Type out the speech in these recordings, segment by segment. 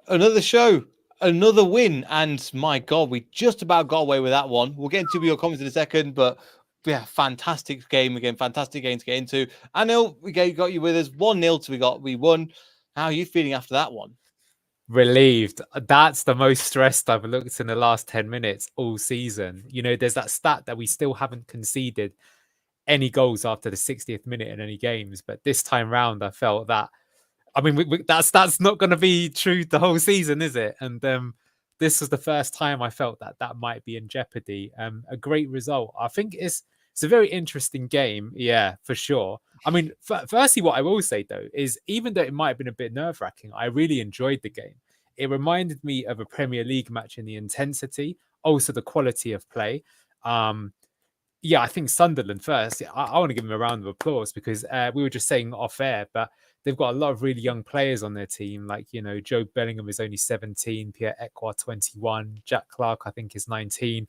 Another show, another win, and my God, we just about got away with that one. We'll get into your comments in a second, but yeah, fantastic game again, fantastic game to get into. I know we got you with us 1-0 to we won. How are you feeling after that one? Relieved. That's the most stressed I've looked in the last 10 minutes all season. There's that stat that we still haven't conceded any goals after the 60th minute in any games, but this time round I felt that. I mean, that's not going to be true the whole season, is it? And this was the first time I felt that might be in jeopardy. A great result. I think it's a very interesting game. Yeah, for sure. I mean, firstly, what I will say though is even though it might have been a bit nerve wracking, I really enjoyed the game. It reminded me of a Premier League match in the intensity, also the quality of play. Yeah, I think Sunderland first. I want to give them a round of applause because we were just saying off air, but they've got a lot of really young players on their team. Like, Joe Bellingham is only 17, Pierre Ekwa 21, Jack Clark, I think, is 19.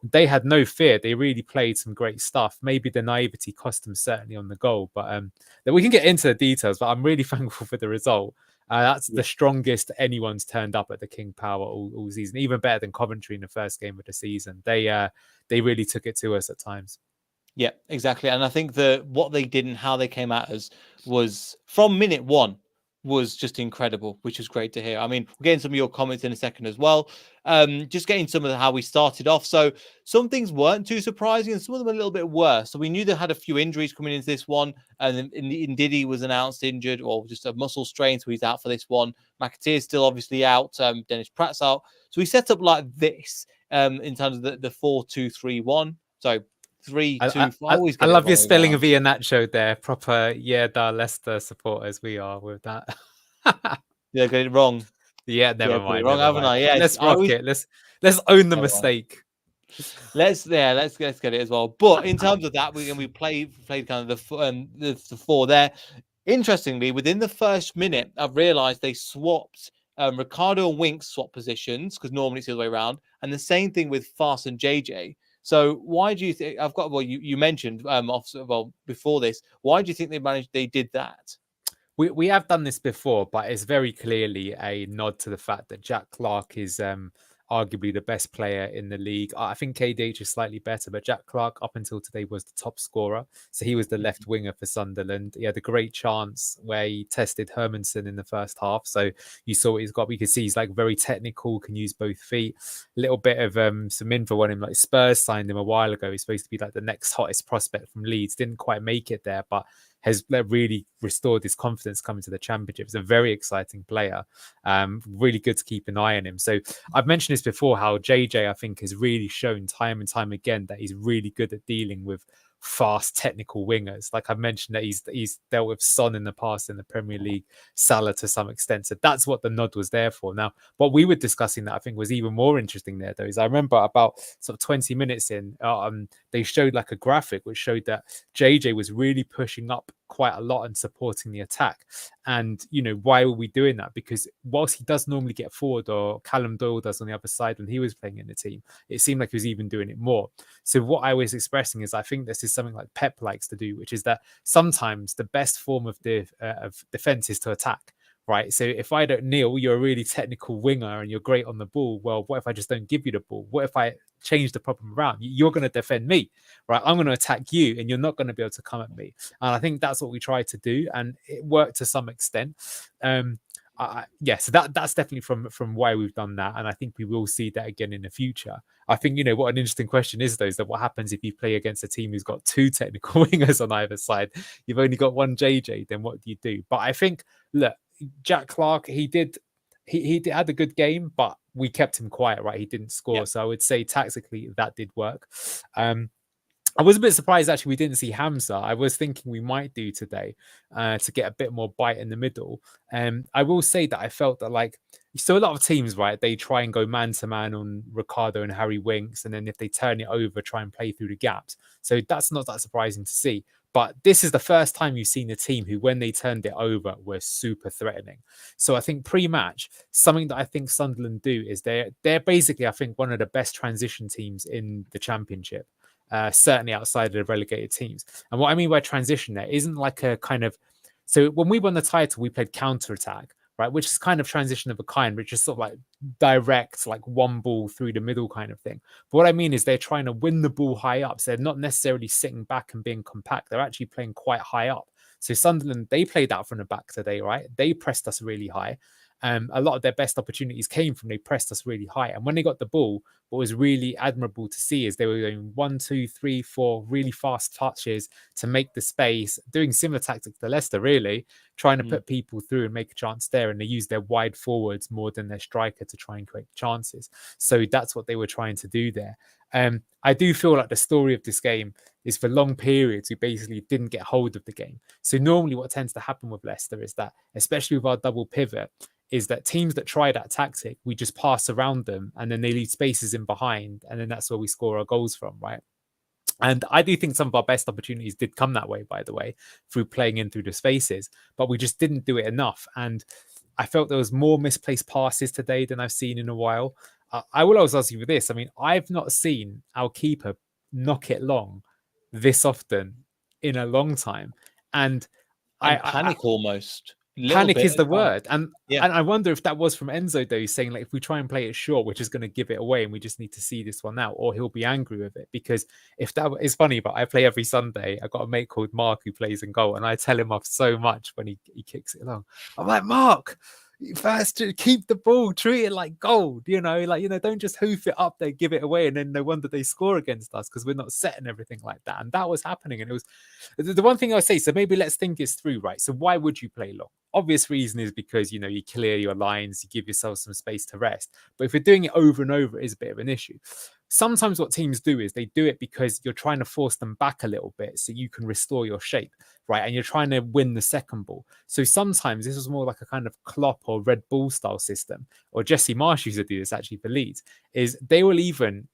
They had no fear. They really played some great stuff. Maybe the naivety cost them certainly on the goal, but we can get into the details, but I'm really thankful for the result. That's the strongest anyone's turned up at the King Power all season, even better than Coventry in the first game of the season. They really took it to us at times. Yeah, exactly. And I think what they did and how they came at us was from minute one was just incredible, which was great to hear. I mean, we'll get into some of your comments in a second as well. Just getting some of how we started off. So some things weren't too surprising and some of them a little bit worse. So we knew they had a few injuries coming into this one. And Ndidi was announced injured or just a muscle strain, so he's out for this one. McAteer's still obviously out. Dennis Pratt's out. So we set up like this in terms of the 4-2-3-1. So 3-2. I love your spelling of Iheanacho there. Proper, Leicester supporters we are with that. Yeah, got it wrong. Yeah, never mind. Wrong, haven't I? Yeah, let's rock it. Let's own the mistake. Let's get it as well. But in terms of that, we played kind of the four there. Interestingly, within the first minute, I've realised they swapped Ricardo and Winks swap positions because normally it's the other way around, and the same thing with Fast and JJ. So why do you think you mentioned before this, why do you think they did that? We have done this before, but it's very clearly a nod to the fact that Jack Clark is arguably the best player in the league. I think KDH is slightly better, but Jack Clark up until today was the top scorer. So he was the left winger for Sunderland. He had a great chance where he tested Hermanson in the first half. So you saw what he's got. We could see he's like very technical, can use both feet. A little bit of some info on him. Like Spurs signed him a while ago. He's supposed to be like the next hottest prospect from Leeds. Didn't quite make it there, but has really restored his confidence coming to the Championship. He's a very exciting player. Really good to keep an eye on him. So I've mentioned this before, how JJ, I think, has really shown time and time again that he's really good at dealing with fast technical wingers. Like I've mentioned that he's dealt with Son in the past in the Premier League, Salah to some extent. So that's what the nod was there for. Now, what we were discussing that I think was even more interesting there, though, is I remember about sort of 20 minutes in, they showed like a graphic which showed that JJ was really pushing up quite a lot and supporting the attack. And, why were we doing that? Because whilst he does normally get forward, or Callum Doyle does on the other side when he was playing in the team, it seemed like he was even doing it more. So what I was expressing is I think this is something like Pep likes to do, which is that sometimes the best form of defense is to attack. Right. So if I don't kneel, you're a really technical winger and you're great on the ball. Well, what if I just don't give you the ball? What if I change the problem around? You're going to defend me, right? I'm going to attack you and you're not going to be able to come at me. And I think that's what we tried to do. And it worked to some extent. So that's definitely from why we've done that. And I think we will see that again in the future. I think, what an interesting question is, though, is that what happens if you play against a team who's got two technical wingers on either side? You've only got one JJ, then what do you do? But I think, look, Jack Clark, he had a good game, but we kept him quiet, right? He didn't score. Yep. So I would say tactically that did work. I was a bit surprised actually we didn't see Hamza. I was thinking we might do today to get a bit more bite in the middle. I will say that I felt that so a lot of teams, right, they try and go man-to-man on Ricardo and Harry Winks, and then if they turn it over, try and play through the gaps. So that's not that surprising to see. But this is the first time you've seen a team who, when they turned it over, were super threatening. So I think pre-match, something that I think Sunderland do is they're basically, I think, one of the best transition teams in the Championship. Certainly outside of the relegated teams. And what I mean by transition there isn't like a kind of... So when we won the title, we played counter-attack, right? Which is kind of transition of a kind, which is sort of like direct, like one ball through the middle kind of thing. But what I mean is they're trying to win the ball high up. So they're not necessarily sitting back and being compact. They're actually playing quite high up. So Sunderland, they played out from the back today, right? They pressed us really high. A lot of their best opportunities came from they pressed us really high. And when they got the ball, what was really admirable to see is they were going 1, 2, 3, 4 really fast touches to make the space, doing similar tactics to Leicester, really, trying to put people through and make a chance there. And they use their wide forwards more than their striker to try and create chances. So that's what they were trying to do there. I do feel like the story of this game is for long periods we basically didn't get hold of the game. So normally what tends to happen with Leicester is that, especially with our double pivot, is that teams that try that tactic, we just pass around them and then they leave spaces in behind. And then that's where we score our goals from, right? And I do think some of our best opportunities did come that way, by the way, through playing in through the spaces, but we just didn't do it enough. And I felt there was more misplaced passes today than I've seen in a while. I will always ask you for this. I mean, I've not seen our keeper knock it long this often in a long time. And panic almost. Panic is the word. And yeah. And I wonder if that was from Enzo, though, saying like, if we try and play it short, we're just going to give it away and we just need to see this one out, or he'll be angry with it. Because if that is funny, but I play every Sunday. I've got a mate called Mark who plays in goal, and I tell him off so much when he kicks it along. I'm like, Mark, first to keep the ball, treat it like gold, don't just hoof it up there, give it away, and then no wonder they score against us because we're not setting everything like that. And that was happening. And it was the one thing I say. So maybe let's think this through, right? So why would you play long? Obvious reason is because you clear your lines, you give yourself some space to rest. But if you're doing it over and over, it is a bit of an issue. Sometimes what teams do is they do it because you're trying to force them back a little bit so you can restore your shape, right? And you're trying to win the second ball. So sometimes this was more like a kind of Klopp or Red Bull style system, or Jesse Marsh used to do this actually for Leeds, is they will even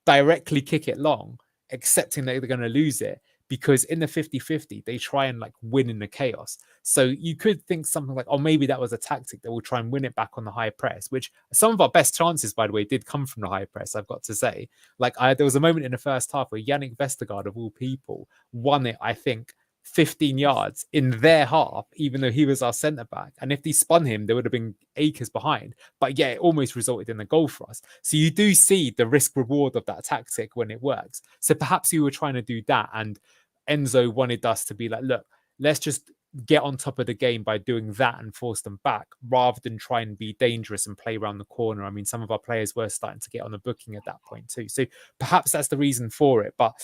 directly kick it long, accepting that they're going to lose it, because in the 50-50, they try and like win in the chaos. So you could think something like, oh, maybe that was a tactic that will try and win it back on the high press, which some of our best chances, by the way, did come from the high press, I've got to say. Like there was a moment in the first half where Yannick Vestergaard, of all people, won it, I think, 15 yards in their half, even though he was our centre back. And if they spun him, there would have been acres behind. But yeah, it almost resulted in a goal for us. So you do see the risk reward of that tactic when it works. So perhaps you were trying to do that. And Enzo wanted us to be like, look, let's just get on top of the game by doing that and force them back, rather than try and be dangerous and play around the corner. I mean, some of our players were starting to get on the booking at that point too. So perhaps that's the reason for it. But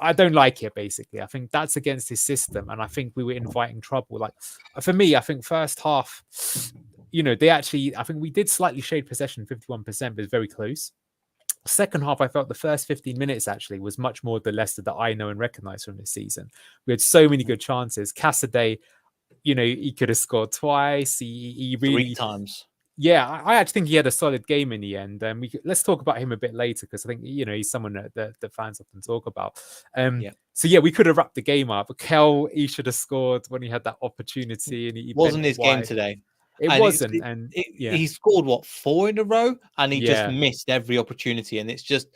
I don't like it, basically. I think that's against his system, and I think we were inviting trouble. Like for me, I think first half, I think we did slightly shade possession, 51%, but it's very close. Second half, I felt the first 15 minutes actually was much more the Leicester that I know and recognize from this season. We had so many good chances. Cassidy, he could have scored twice. He really 3 times. Yeah, I actually think he had a solid game in the end. Let's talk about him a bit later, because I think he's someone that fans often talk about. So yeah, we could have wrapped the game up. Kel, he should have scored when he had that opportunity, and he wasn't his game today. It wasn't, and he scored 4 in a row, and he just missed every opportunity. And it's just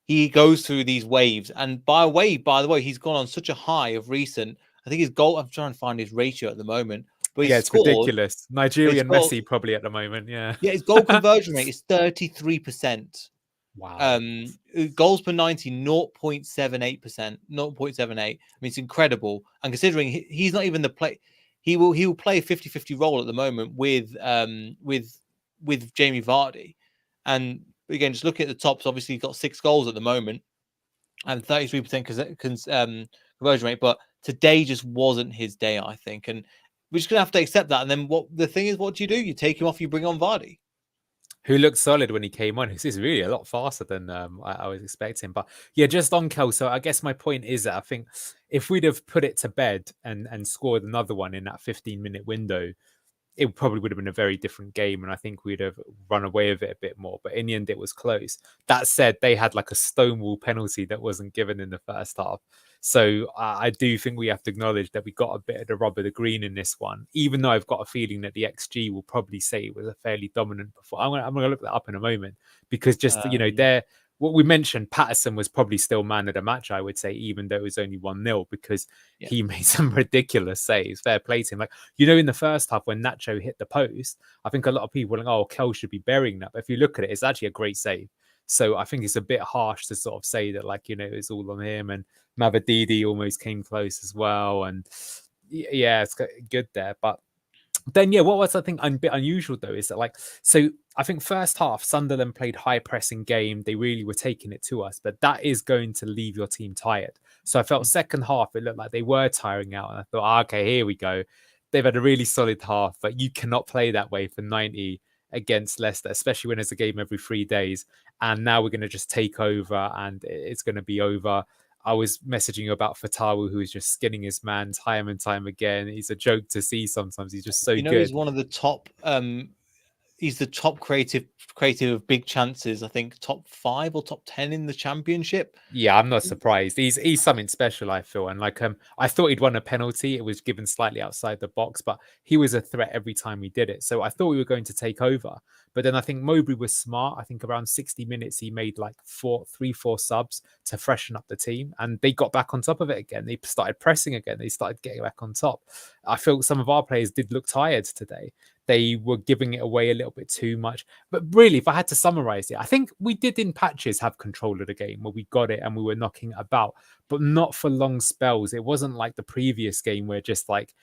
he goes through these waves. And by the way, he's gone on such a high of recent. I think his goal. I'm trying to find his ratio at the moment. But it's ridiculous. Nigerian Messi probably at the moment. Yeah, his goal conversion rate is 33%. Wow. Goals per 90, 0.78%, 0.78. I mean, it's incredible. And considering he's not even the play, he will play a 50-50 role at the moment with Jamie Vardy. And again, just looking at the tops, obviously he's got 6 goals at the moment and 33% conversion rate. But today just wasn't his day, I think. And we're just gonna have to accept that. And then what do? You take him off, you bring on Vardy, who looked solid when he came on. He's really a lot faster than I was expecting. But yeah, just on Kel. So I guess my point is that I think if we'd have put it to bed and scored another one in that 15-minute window, it probably would have been a very different game, and I think we'd have run away with it a bit more. But in the end, it was close. That said, they had like a stonewall penalty that wasn't given in the first half. So I do think we have to acknowledge that we got a bit of the rub of the green in this one, even though I've got a feeling that the XG will probably say it was a fairly dominant performance. I'm going to look that up in a moment, because just, what we mentioned, Patterson was probably still man of the match, I would say, even though it was only 1-0, because Yeah. he made some ridiculous saves. Fair play to him. Like, you know, in the first half when Nacho hit the post, I think a lot of people were like, oh, Kel should be burying that. But if you look at it, it's actually a great save. So I think it's a bit harsh to sort of say that, like, you know, it's all on him. And Mavadidi almost came close as well. And yeah, it's good there. But then, yeah, what was I think a bit unusual though is that, like, so I think first half Sunderland played high pressing game. They really were taking it to us, but that is going to leave your team tired. So I felt second half it looked like they were tiring out, and I thought, okay, here we go. They've had a really solid half, but you cannot play that way for 90 against Leicester, especially when it's a game every 3 days. And now we're going to just take over, and it's going to be over. I was messaging you about Fatawu, who is just skinning his man time and time again. He's a joke to see sometimes. He's just so good. He's one of the top. He's the top creative of big chances. I think top 5 or top 10 in the championship. Yeah, I'm not surprised. He's something special, I feel. And like I thought he'd won a penalty. It was given slightly outside the box, but he was a threat every time he did it. So I thought we were going to take over. But then I think Mowbray was smart. I think around 60 minutes he made like 4 subs to freshen up the team, and they got back on top of it again. They started pressing again. They started getting back on top. I feel some of our players did look tired today. They were giving it away a little bit too much. But really, if I had to summarize it, I think we did in patches have control of the game where we got it and we were knocking it about, but not for long spells. It wasn't like the previous game where just like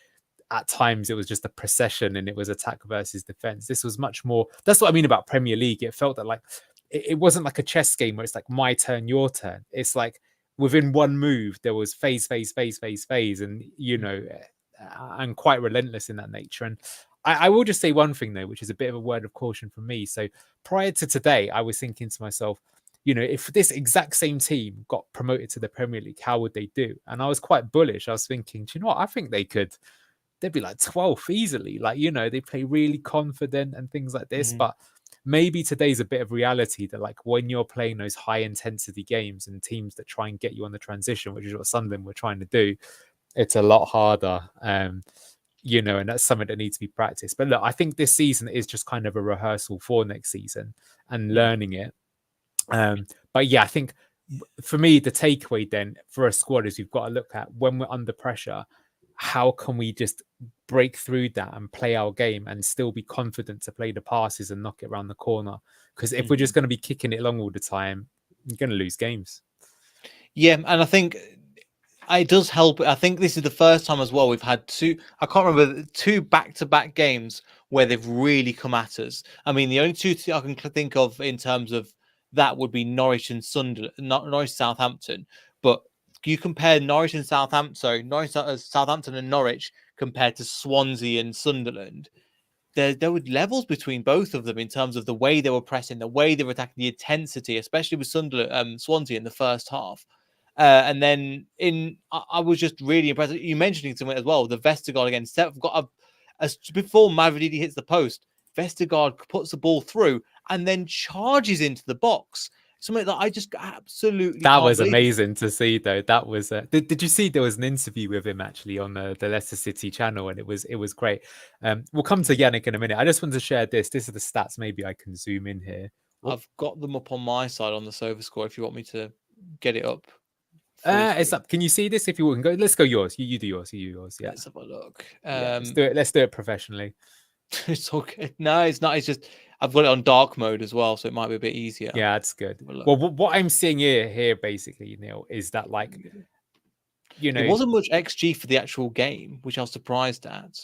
at times it was just a procession and it was attack versus defense. This was much more. That's what I mean about Premier League. It felt that like it wasn't like a chess game where it's like my turn, your turn. It's like within one move, there was phase, and you know, and quite relentless in that nature. And I will just say one thing though, which is a bit of a word of caution for me. So prior to today, I was thinking to myself, you know, if this exact same team got promoted to the Premier League, how would they do? And I was quite bullish. I was thinking, do you know what? I think they'd be like 12th easily. Like, you know, they play really confident and things like this. But maybe today's a bit of reality that like when you're playing those high intensity games and teams that try and get you on the transition, which is what Sunderland were trying to do, it's a lot harder. You know, and that's something that needs to be practiced. But look, I think this season is just kind of a rehearsal for next season and learning it. But yeah, I think for me, the takeaway then for a squad is we've got to look at when we're under pressure, how can we just break through that and play our game and still be confident to play the passes and knock it around the corner? Because if we're just going to be kicking it along all the time, you're going to lose games. Yeah, and I think it does help. I think this is the first time as well we've had I can't remember, 2 back-to-back games where they've really come at us. I mean, the only 2 I can think of in terms of that would be Norwich and Sunderland, Norwich Southampton. But you compare Norwich and Southampton, Southampton and Norwich compared to Swansea and Sunderland. There were levels between both of them in terms of the way they were pressing, the way they were attacking, the intensity, especially with Swansea in the first half. And then I was just really impressed. You mentioning something as well, the Vestergaard against Steph. Before Mavrididi hits the post, Vestergaard puts the ball through and then charges into the box. Something that I just absolutely that can't was believe. amazing to see, though. That was did you see there was an interview with him actually on the Leicester City channel, and it was great. We'll come to Yannick in a minute. I just want to share this. This are the stats. Maybe I can zoom in here. I've got them up on my side on the Sofa Score if you want me to get it up. It's up. Can you see this? If you can go, let's go yours. You do yours. You do yours. Yeah. Let's have a look. Yeah, let's do it. Let's do it professionally. It's okay. No, it's not. It's just I've got it on dark mode as well, so it might be a bit easier. Yeah, that's good. Well, what I'm seeing here basically, Neil, is that like, you know, it wasn't much XG for the actual game, which I was surprised at.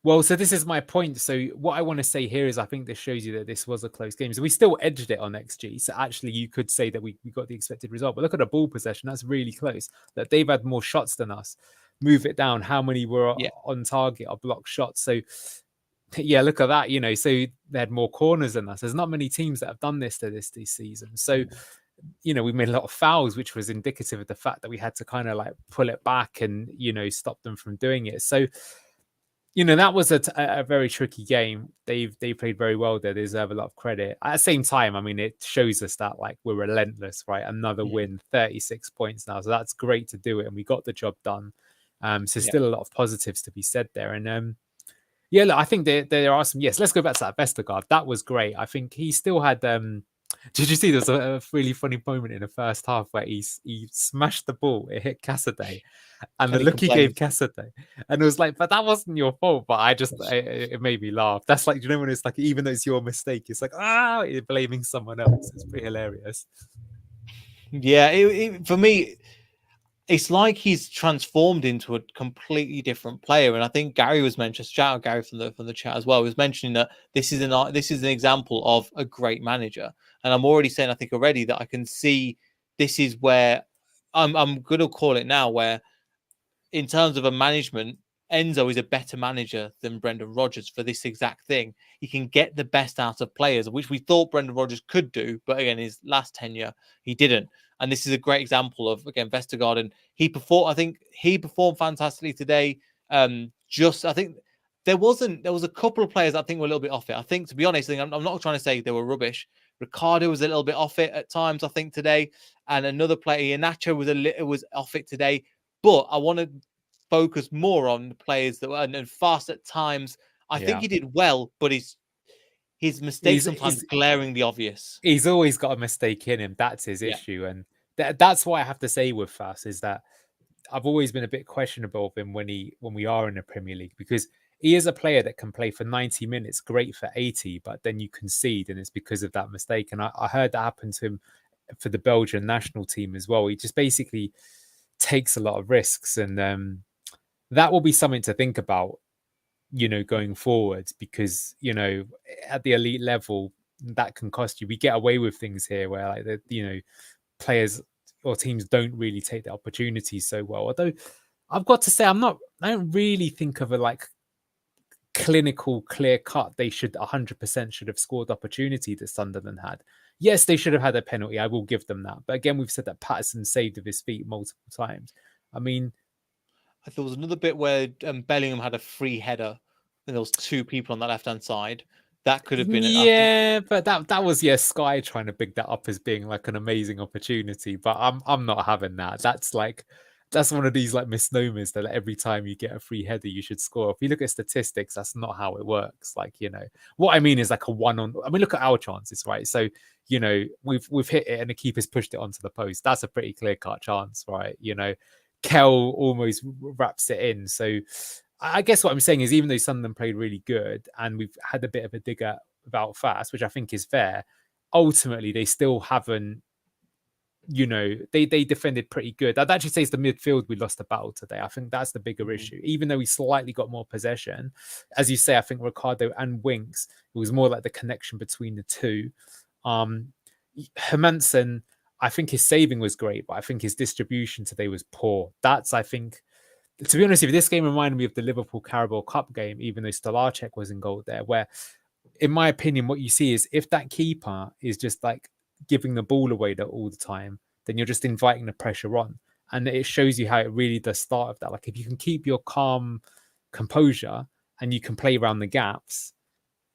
Well, so this is my point. So what I want to say here is I think this shows you that this was a close game. So we still edged it on XG. So actually you could say that we got the expected result. But look at the ball possession. That's really close. That they've had more shots than us. Move it down. How many were on target or block shots? So yeah, look at that. You know, so they had more corners than us. There's not many teams that have done this season. So, you know, we made a lot of fouls, which was indicative of the fact that we had to kind of like pull it back and, you know, stop them from doing it. So, you know, that was a very tricky game. They played very well there. They deserve a lot of credit. At the same time, I mean, it shows us that like we're relentless, right? Another win, 36 points now. So that's great to do it. And we got the job done. So still a lot of positives to be said there. And yeah, look, I think there are some, yes, let's go back to that Vestergaard. That was great. I think he still had, Did you see there's a really funny moment in the first half where he smashed the ball, it hit Cassidy, and the And he look he gave complained. Cassidy, and it was like, but that wasn't your fault. But it made me laugh. That's like, you know, when it's like, even though it's your mistake, it's like, you're blaming someone else. It's pretty hilarious. Yeah, for me, it's like he's transformed into a completely different player. And I think Gary was mentioned, shout out Gary from the chat as well, was mentioning that this is an example of a great manager. And I'm already saying, I think already, that I can see this is where I'm gonna call it now, where in terms of a management, Enzo is a better manager than Brendan Rodgers for this exact thing. He can get the best out of players, which we thought Brendan Rodgers could do, but again, his last tenure, he didn't. And this is a great example of, again, Vestergaard. And he performed, I think he performed fantastically today. I think there was a couple of players I think were a little bit off it. I think, to be honest, I'm not trying to say they were rubbish. Ricardo was a little bit off it at times, I think, today. And another player, Nacho, was off it today. But I want to focus more on the players that were and fast at times. I think Yeah, he did well, but his mistakes he's sometimes he's glaringly obvious. he's always got a mistake in him. That's his Yeah. issue, and that's what I have to say with Fast is that I've always been a bit questionable of him when we are in the Premier League, because he is a player that can play for 90 minutes, great for 80, but then you concede, and it's because of that mistake. And I heard that happened to him for the Belgian national team as well. He just basically takes a lot of risks, and that will be something to think about, you know, going forward, because, you know, at the elite level, that can cost you. We get away with things here where, like, you know, players or teams don't really take the opportunities so well. Although I've got to say, I don't really think of a like clinical, clear cut. They should 100% should have scored opportunity that Sunderland had. Yes, they should have had a penalty. I will give them that. But again, we've said that Patterson saved with his feet multiple times. I mean, There was another bit where Bellingham had a free header, and there was two people on that left hand side. That could have been, I think. yeah, but that was, yeah, Sky trying to big that up as being like an amazing opportunity. But I'm not having that. That's one of these like misnomers that every time you get a free header, you should score. If you look at statistics, that's not how it works. Like, you know, what I mean is like a one on. I mean, look at our chances, right? So, you know, we've hit it and the keeper's pushed it onto the post. That's a pretty clear cut chance, right? You know, Kel almost wraps it in. So I guess what I'm saying is, even though Sunderland played really good and we've had a bit of a digger about Fast, which I think is fair, ultimately they still haven't, you know, they defended pretty good. I'd actually say it's the midfield we lost the battle today. I think that's the bigger issue. Even though we slightly got more possession, as you say, I think Ricardo and Winks, it was more like the connection between the two. Hermansen, I think his saving was great, but I think his distribution today was poor. That's, I think, to be honest with you, this game reminded me of the Liverpool Carabao Cup game, even though Stolarczyk was in goal there, where, in my opinion, what you see is if that keeper is just like giving the ball away all the time, then you're just inviting the pressure on. And it shows you how it really does start with that. Like, if you can keep your calm composure and you can play around the gaps,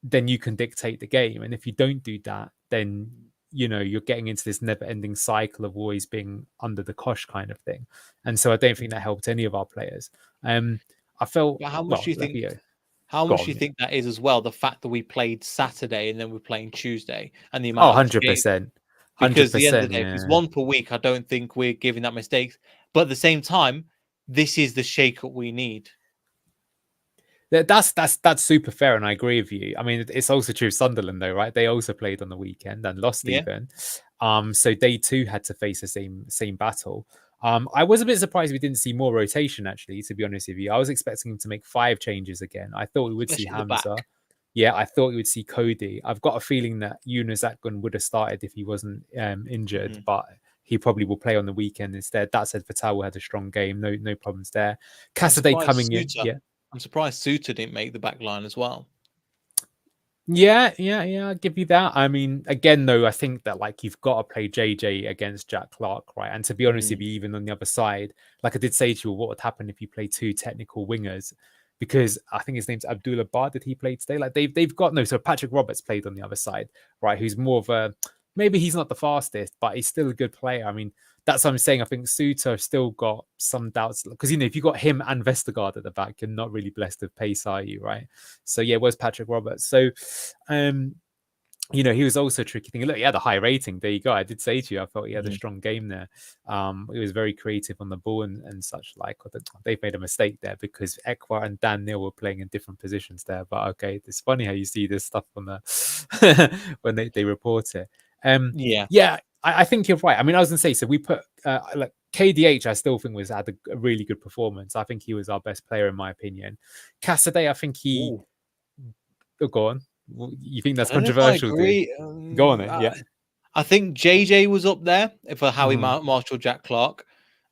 then you can dictate the game. And if you don't do that, then, you know, you're getting into this never-ending cycle of always being under the cosh kind of thing. And so I don't think that helped any of our players. I felt, But how much well, do you let think? me How go much do on. you think that is as well? The fact that we played Saturday and then we're playing Tuesday, and the Oh, amount of games. 100%. Because at the end of 100%. the day, if it's Yeah. one per week, I don't think we're giving that mistakes. But at the same time, this is the shake-up we need. That's super fair, and I agree with you. I mean, it's also true of Sunderland, though, right? They also played on the weekend and lost Yeah. even. So they too had to face the same battle. I was a bit surprised we didn't see more rotation, actually, to be honest with you. I was expecting him to make 5 changes again. I thought we would see Especially at the back. Hamza. Yeah, I thought we would see Cody. I've got a feeling that Yunus Akgun would have started if he wasn't injured, but he probably will play on the weekend instead. That said, Fatal had a strong game. No problems there. Cassidy coming in. Yeah. I'm surprised Suter didn't make the back line as well. Yeah, I'll give you that. I mean, again, though, I think that like you've got to play JJ against Jack Clark, right? And to be honest with you, even on the other side, like I did say to you, what would happen if you play 2 technical wingers? Because I think his name's Abdullah Bar. Did he play today? Like they've got no. So Patrick Roberts played on the other side, right? Who's more of a, maybe he's not the fastest, but he's still a good player. I mean, that's what I'm saying. I think Suter still got some doubts because, you know, if you got him and Vestergaard at the back, you're not really blessed with pace, are you? Right. So yeah, where's Patrick Roberts? So you know, he was also tricky thing. Look, he had a high rating. There you go. I did say to you, I felt he had a Mhm. strong game there. He was very creative on the ball and such like. They've made a mistake there because Ekwa and Dan Neil were playing in different positions there. But okay, it's funny how you see this stuff on the when they report it. Yeah. Yeah, I think you're right. I mean, I was gonna say, so we put like KDH, I still think had a really good performance. I think he was our best player in my opinion. Cassidy, I think he. Ooh. Oh, go on. You think I that's don't know if I controversial, do you? agree. Go on then. Yeah. I think JJ was up there for how he Mhm. marshaled Jack Clark.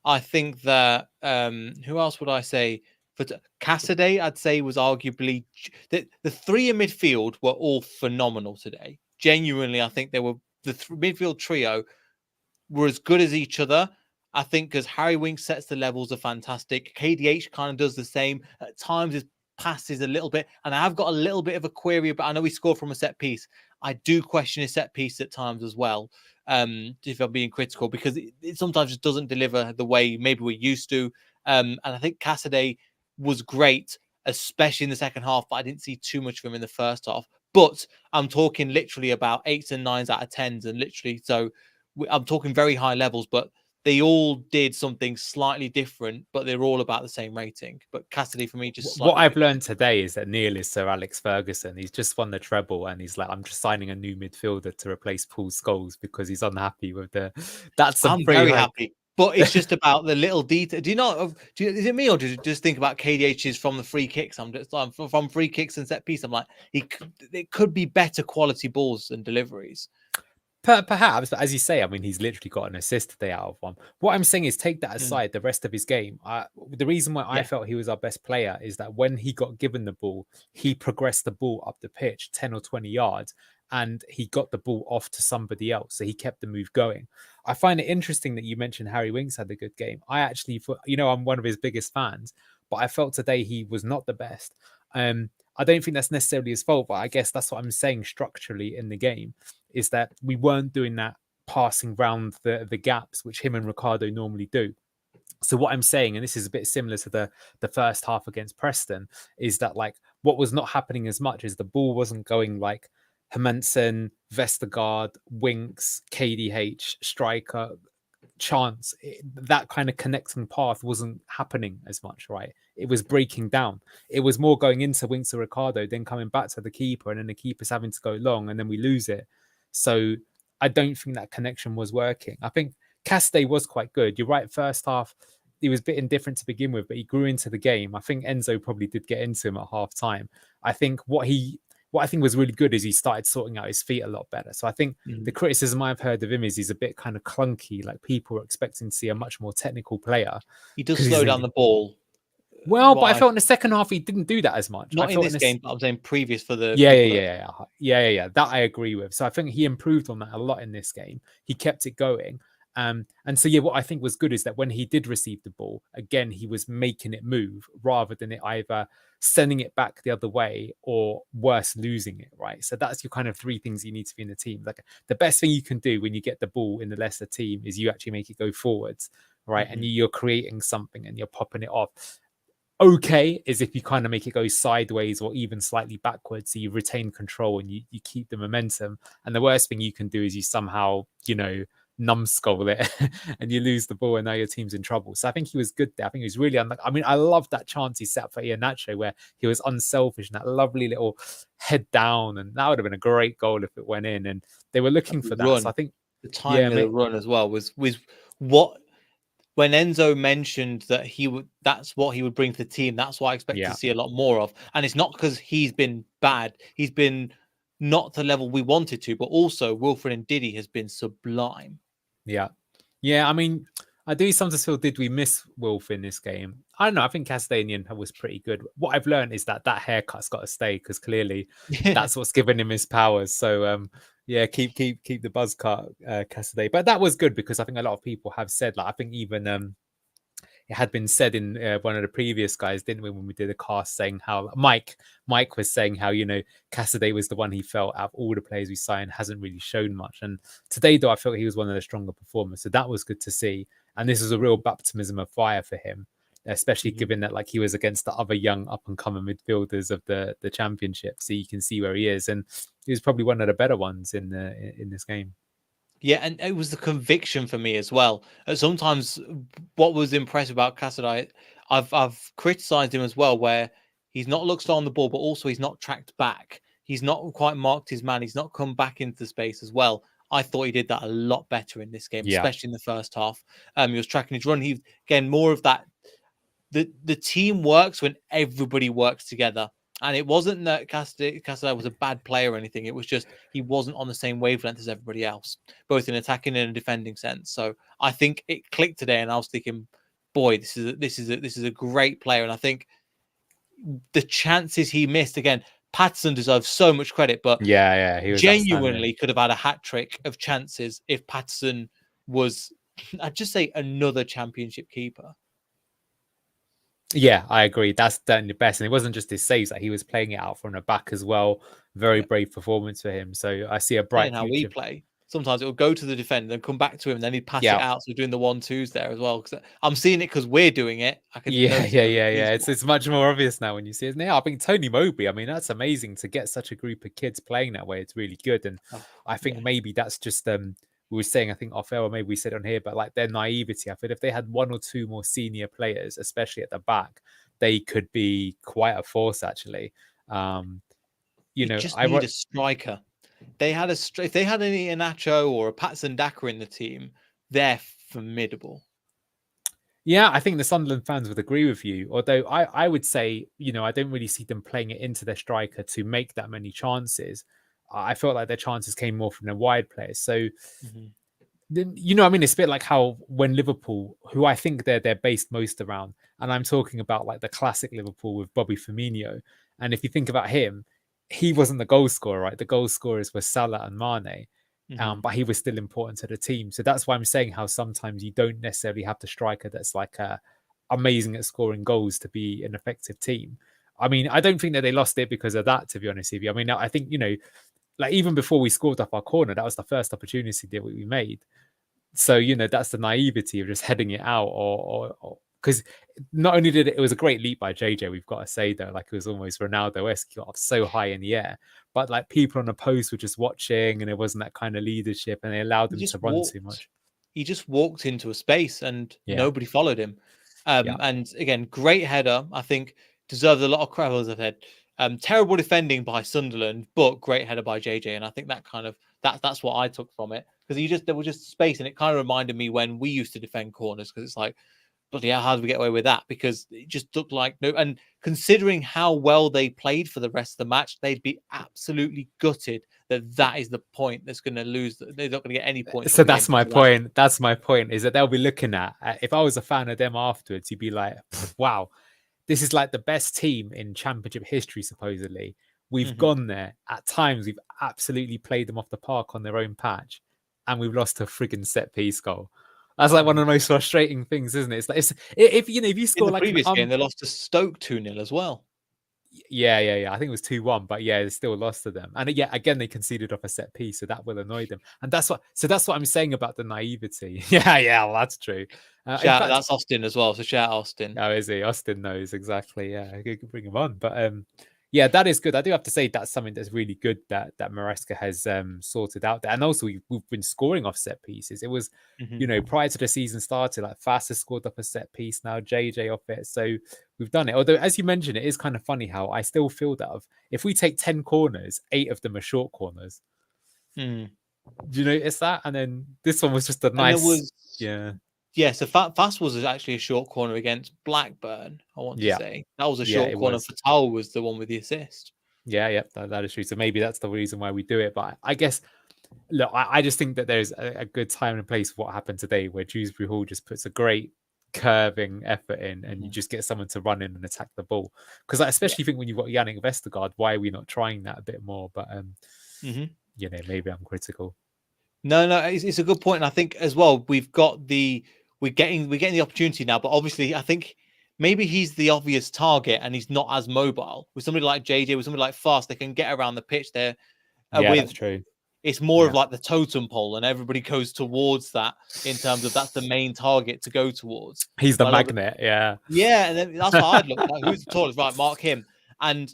I think that who else would I say? For Cassidy, I'd say was arguably the three in midfield were all phenomenal today. Genuinely, I think they were the midfield trio were as good as each other. I think because Harry Winks sets the levels are fantastic. KDH kind of does the same. At times his passes a little bit, and I've got a little bit of a query, but I know he scored from a set piece. I do question his set piece at times as well. If I'm being critical, because it sometimes just doesn't deliver the way maybe we're used to. And I think Cassidy was great, especially in the second half, but I didn't see too much of him in the first half. But I'm talking literally about 8s and 9s out of 10s, and literally so I'm talking very high levels, but they all did something slightly different, but they're all about the same rating. But Cassidy for me just What slightly I've picked. learned today is that Neil is Sir Alex Ferguson. He's just won the treble, and he's like, I'm just signing a new midfielder to replace Paul Scholes because he's unhappy with the. That's a I'm pretty very high. happy, but it's just about the little detail. Do you not? Is it me or do you just think about KDH's from the free kicks? I'm from free kicks and set piece. I'm like, it could be better quality balls and deliveries. Perhaps, but as you say, I mean, he's literally got an assist today out of one. What I'm saying is, take that Mm, aside, the rest of his game. The reason why I yeah. felt he was our best player is that when he got given the ball, he progressed the ball up the pitch 10 or 20 yards and he got the ball off to somebody else. So he kept the move going. I find it interesting that you mentioned Harry Winks had a good game. I actually, I'm one of his biggest fans, but I felt today he was not the best. I don't think that's necessarily his fault, but I guess that's what I'm saying structurally in the game is that we weren't doing that passing round the gaps which him and Ricardo normally do. So what I'm saying, and this is a bit similar to the first half against Preston, is that like what was not happening as much is the ball wasn't going like Hermansen, Vestergaard, Winks, KDH, striker, chance. That kind of connecting path wasn't happening as much, right? It was breaking down. It was more going into Winks or Ricardo, then coming back to the keeper, and then the keeper's having to go long, and then we lose it. So I don't think that connection was working. I think Caste was quite good. You're right, first half, he was a bit indifferent to begin with, but he grew into the game. I think Enzo probably did get into him at half time. I think what I think was really good is he started sorting out his feet a lot better. So I think the criticism I've heard of him is he's a bit kind of clunky. Like people are expecting to see a much more technical player He does because he's slow down the ball. well, but I felt in the second half he didn't do that as much. I Not in felt in this this. game, but I'm saying previous for the Yeah, yeah, people that. yeah, yeah, yeah. That I agree with. So I think he improved on that a lot in this game. He kept it going. And so yeah, what I think was good is that when he did receive the ball, again, he was making it move rather than it either sending it back the other way or worse, losing it, right? So that's your kind of three things you need to be in the team. Like the best thing you can do when you get the ball in the Leicester team is you actually make it go forwards, right? And you're creating something and you're popping it off. Okay is if you kind of make it go sideways or even slightly backwards, so you retain control and you keep the momentum. And the worst thing you can do is you somehow, numbskull it and you lose the ball and now your team's in trouble. So I think he was good there. I think he was really I mean, I love that chance he set for Iheanacho where he was unselfish and that lovely little head down, and that would have been a great goal if it went in. And they were looking for that. So I Run, think, the yeah, timing of the mate, run as well was what when Enzo mentioned that that's what he would bring to the team. That's what I expect to yeah. see a lot more of. And it's not because he's been bad. He's been not the level we wanted to, but also Wilfred and Diddy has been sublime. Yeah. Yeah, I mean, I do sometimes feel, did we miss Wolf in this game? I don't know. I think Castanian was pretty good. What I've learned is that haircut's got to stay because clearly that's what's given him his powers. So, yeah, keep the buzz cut, Cassidy. But that was good because I think a lot of people have said, like, I think even it had been said in one of the previous guys, didn't we, when we did a cast, saying how Mike was saying how, Cassidy was the one he felt out of all the players we signed hasn't really shown much. And today, though, I felt he was one of the stronger performers. So that was good to see. And this was a real baptism of fire for him. especially given that like he was against the other young up and coming midfielders of the championship. So you can see where he is, and he was probably one of the better ones in this game. Yeah, and it was the conviction for me as well. Sometimes what was impressive about Casadei, I've criticised him as well, where he's not looked slow on the ball, but also he's not tracked back. He's not quite marked his man. He's not come back into the space as well. I thought he did that a lot better in this game, Yeah. especially in the first half. He was tracking his run. He again more of that. The team works when everybody works together. And it wasn't that Casadei was a bad player or anything. It was just he wasn't on the same wavelength as everybody else, both in attacking and defending sense. So I think it clicked today, and I was thinking, boy, this is a great player. And I think the chances he missed again, Patterson deserves so much credit, but yeah, he was genuinely could have had a hat trick of chances if Patterson was, I'd just say, another championship keeper. Yeah, I agree. That's certainly the best. And it wasn't just his saves, like he was playing it out from the back as well. Very brave performance for him. So I see a bright how future. we play. Sometimes it will go to the defender and come back to him, and then he'd pass it out. So we're doing the 1-2s there as well. Because I'm seeing it because we're doing it. I can notice Yeah. It's much more obvious now when you see it. Now I think Tony Mobley, I mean, that's amazing to get such a group of kids playing that way. It's really good. And I think maybe that's just we were saying, I think off air, or maybe we said on here, but like their naivety. I think if they had one or two more senior players, especially at the back, they could be quite a force actually. You know, just need a striker. If they had any Iheanacho or a Patson Daka in the team, they're formidable. Yeah, I think the Sunderland fans would agree with you. Although I would say, you know, I don't really see them playing it into their striker to make that many chances. I felt like their chances came more from their wide players. So, you know, I mean, it's a bit like how when Liverpool, who I think they're based most around, and I'm talking about like the classic Liverpool with Bobby Firmino. And if you think about him, he wasn't the goal scorer, right? The goal scorers were Salah and Mane. But he was still important to the team. So that's why I'm saying how sometimes you don't necessarily have the striker that's like amazing at scoring goals to be an effective team. I mean, I don't think that they lost it because of that, to be honest with you. I mean, I think, you know, like even before we scored off our corner, that was the first opportunity that we made. So, you know, that's the naivety of just heading it out or because not only did it was a great leap by JJ, we've got to say though, like it was almost Ronaldo-esque, got off so high in the air, but like people on the post were just watching and it wasn't that kind of leadership and they allowed them to run too much. He just walked into a space and nobody followed him. And again, great header. I think deserves a lot of credit, as I've said. Terrible defending by Sunderland, but great header by JJ. And I think that kind of that's what I took from it, because there was just space, and it kind of reminded me when we used to defend corners, because it's like, bloody hell, how did we get away with that? Because it just looked like no. And considering how well they played for the rest of the match, they'd be absolutely gutted that is the point that's going to lose. They're not going to get any points. So that's my point. That's my point, is that they'll be looking at, if I was a fan of them afterwards, you'd be like, wow, this is like the best team in championship history, supposedly. We've gone there. At times, we've absolutely played them off the park on their own patch, and we've lost a friggin' set piece goal. That's like one of the most frustrating things, isn't it? It's like if you score in the like previous game, they lost to Stoke 2-0 as well. Yeah. I think it was 2-1, but yeah, they still lost to them. And yeah, again, they conceded off a set piece, so that will annoy them. And that's what I'm saying about the naivety. Yeah, well, that's true. That's Austin as well. So shout Austin. Oh, is he? Austin knows exactly. Yeah, you can bring him on. But yeah, that is good. I do have to say that's something that's really good that Maresca has sorted out there. And also we've been scoring off set pieces. It was, you know, prior to the season started, like Fast has scored off a set piece, now JJ off it. So we've done it. Although, as you mentioned, it is kind of funny how I still feel that if we take 10 corners, 8 of them are short corners. Do you notice that? And then this one was just a nice, Yeah, so Fast was actually a short corner against Blackburn, I want to say. That was a short corner. Fatal was the one with the assist. Yeah, that is true. So maybe that's the reason why we do it. But I guess, look, I just think that there's a good time and place for what happened today, where Dewsbury Hall just puts a great curving effort in, and you just get someone to run in and attack the ball. Because I especially think when you've got Yannick Vestergaard, why are we not trying that a bit more? But, you know, maybe I'm critical. No, it's a good point. And I think as well, we're getting the opportunity now, but obviously I think maybe he's the obvious target and he's not as mobile. With somebody like JJ, with somebody like Fast, they can get around the pitch there. That's true. It's more of like the totem pole, and everybody goes towards that in terms of that's the main target to go towards. He's the But magnet, yeah. yeah, and then that's what I'd look at. Who's the tallest? Right, mark him. And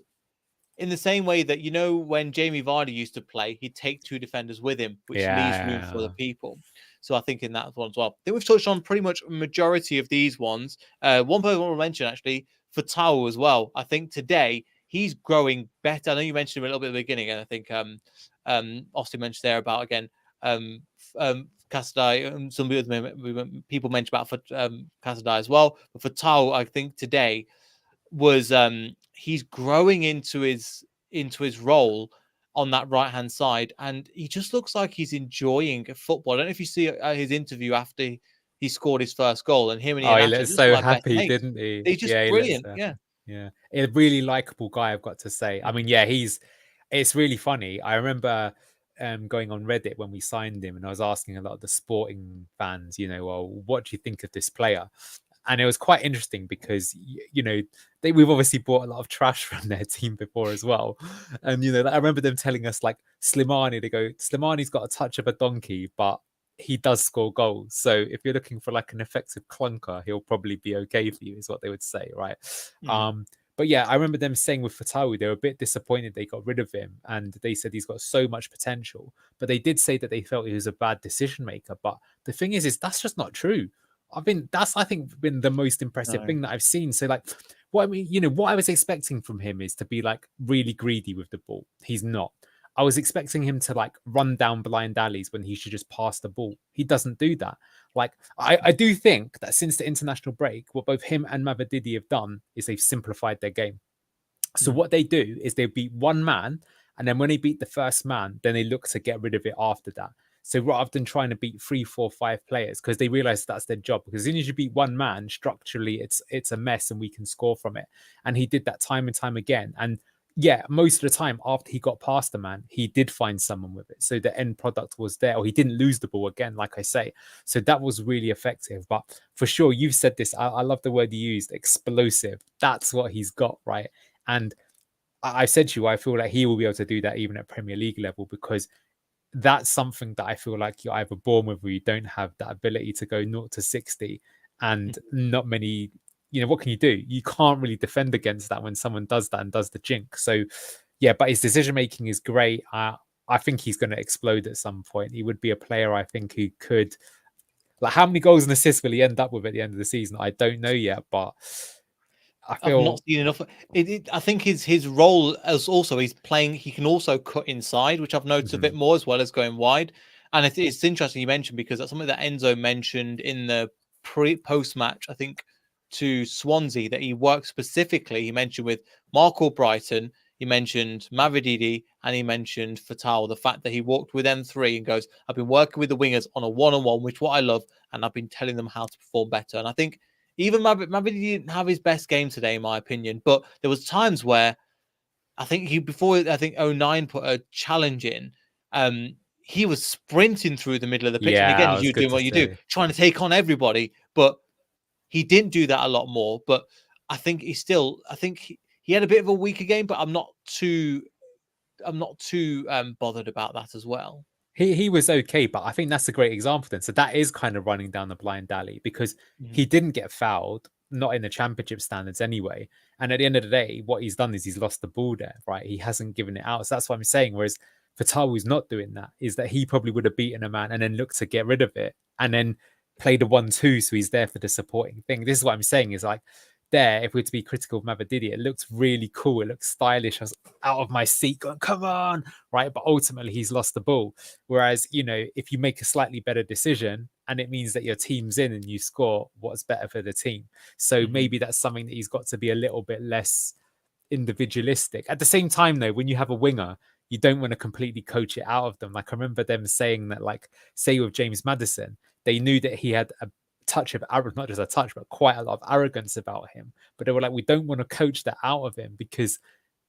in the same way that, when Jamie Vardy used to play, he'd take two defenders with him, which leaves room for the people. So I think in that one as well. I think we've touched on pretty much a majority of these ones. One person I want to mention, actually, for Tao as well. I think today he's growing better. I know you mentioned him a little bit at the beginning, and I think Austin mentioned there about, again, Casadai, some of the people mentioned about for Casadai as well. But for Tao, I think today was he's growing into his role on that right hand side, and he just looks like he's enjoying football. I don't know if you see his interview after he scored his first goal, and him and Ian He Asher looked just so like best happy, mates. didn't he? They're just Yeah, brilliant. Yeah. Yeah, a really likable guy, I've got to say. I mean, yeah, it's really funny. I remember going on Reddit when we signed him, and I was asking a lot of the sporting fans, well, what do you think of this player? And it was quite interesting because we've obviously bought a lot of trash from their team before as well. And I remember them telling us, like, Slimani's got a touch of a donkey, but he does score goals. So if you're looking for like an effective clunker, he'll probably be okay for you, is what they would say, right? But yeah, I remember them saying with Fatawi, they were a bit disappointed they got rid of him, and they said he's got so much potential. But they did say that they felt he was a bad decision maker. But the thing is that's just not true. That's, I think, been the most impressive thing that I've seen. So, like, what I was expecting from him is to be like really greedy with the ball. He's not. I was expecting him to like run down blind alleys when he should just pass the ball. He doesn't do that. Like, I do think that since the international break, what both him and Mavididi have done is they've simplified their game. So what they do is they beat one man, and then when they beat the first man, then they look to get rid of it after that. So rather than trying to beat 3, 4, 5 players, because they realize that's their job. Because as soon as you beat one man, structurally, it's a mess, and we can score from it. And he did that time and time again. And yeah, most of the time after he got past the man, he did find someone with it. So the end product was there, or he didn't lose the ball again, like I say. So that was really effective. But for sure, you've said this. I love the word you used, explosive. That's what he's got, right? And I said to you, I feel like he will be able to do that even at Premier League level, because that's something that I feel like you're either born with, or you don't have that ability to go 0 to 60. And not many, what can you do? You can't really defend against that when someone does that and does the jink. So yeah, but his decision making is great. I think he's going to explode at some point. He would be a player, I think, who could, like, how many goals and assists will he end up with at the end of the season? I don't know yet, but I've not seen enough. I think his role as also he's playing. He can also cut inside, which I've noticed a bit more, as well as going wide. And it's interesting you mentioned, because that's something that Enzo mentioned in the post match, I think, to Swansea, that he worked specifically. He mentioned with Marco Brighton, he mentioned Mavididi, and he mentioned Fatal. The fact that he walked with M3 and goes, "I've been working with the wingers on a one-on-one, which what I love, and I've been telling them how to perform better." And I think even Mavididi didn't have his best game today, in my opinion. But there was times where I think before 09 put a challenge in, he was sprinting through the middle of the pitch. And again, as you're doing what you do, trying to take on everybody. But he didn't do that a lot more. But I think he had a bit of a weaker game, but I'm not too bothered about that as well. He was okay, but I think that's a great example then. So that is kind of running down the blind alley, because he didn't get fouled, not in the championship standards anyway. And at the end of the day, what he's done is he's lost the ball there, right? He hasn't given it out. So that's what I'm saying. Whereas Fatawi's not doing that, is that he probably would have beaten a man and then looked to get rid of it and then play the 1-2. So he's there for the supporting thing. This is what I'm saying, is like, there, if we're to be critical of Mavididi, it looks really cool. It looks stylish. I was out of my seat going, come on, right? But ultimately, he's lost the ball. Whereas, if you make a slightly better decision and it means that your team's in and you score, what's better for the team? So maybe that's something that he's got to be a little bit less individualistic. At the same time, though, when you have a winger, you don't want to completely coach it out of them. Like, I remember them saying that, like, say with James Maddison, they knew that he had a touch of arrogance, not just a touch, but quite a lot of arrogance about him. But they were like, we don't want to coach that out of him, because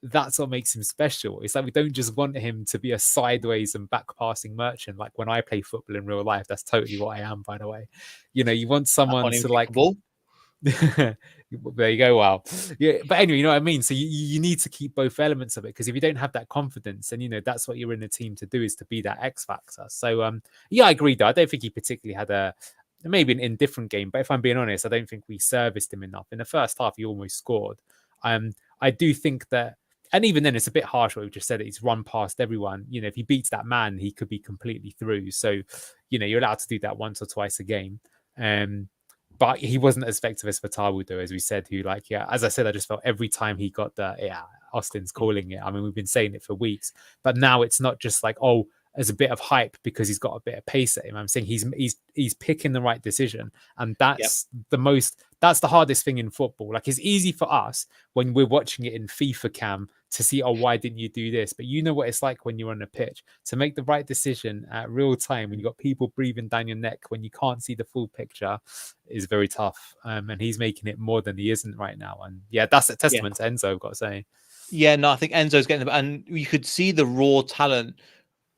that's what makes him special. It's like, we don't just want him to be a sideways and back passing merchant. Like, when I play football in real life, that's totally what I am, by the way. You want someone to, like, There you go. Wow. Yeah, but anyway, you know what I mean. So you need to keep both elements of it, because if you don't have that confidence, and that's what you're in the team to do, is to be that X factor. So yeah, I agree. Though I don't think he particularly had a maybe an indifferent game, but if I'm being honest, I don't think we serviced him enough. In the first half, he almost scored. I do think that, and even then, it's a bit harsh what we've just said. He's run past everyone. If he beats that man, he could be completely through. So, you're allowed to do that once or twice a game. But he wasn't as effective as Fatawu, though, as we said, who, like, yeah, as I said, I just felt every time he got Austin's calling it. I mean, we've been saying it for weeks, but now it's not just like, oh, as a bit of hype because he's got a bit of pace at him. I'm saying he's picking the right decision, and that's that's the hardest thing in football. Like, it's easy for us when we're watching it in FIFA cam to see, oh, why didn't you do this? But you know what it's like when you're on a pitch to make the right decision at real time when you've got people breathing down your neck when you can't see the full picture is very tough. And he's making it more than he isn't right now. And yeah, that's a testament to Enzo, I've got to say. Yeah, no, I think Enzo's getting, and you could see the raw talent.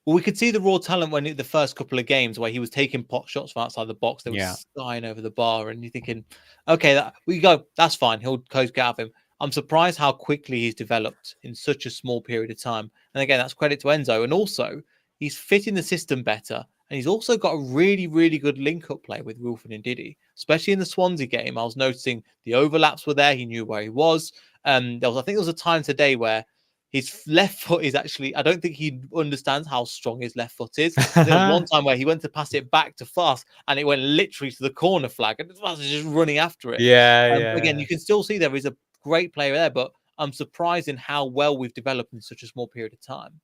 Well, we could see the raw talent when the first couple of games where he was taking pot shots from outside the box. They were skying over the bar, and you're thinking, okay, we go. That's fine. He'll get out of him. I'm surprised how quickly he's developed in such a small period of time. And again, that's credit to Enzo. And also, he's fitting the system better. And he's also got a really, really good link-up play with Wilfred and Diddy, especially in the Swansea game. I was noticing the overlaps were there. He knew where he was. I think there was a time today where his left foot is actually, I don't think he understands how strong his left foot is. There was one time where he went to pass it back to Fast and it went literally to the corner flag and Fast is just running after it. Again, you can still see there is a great player there, but I'm surprised in how well we've developed in such a small period of time.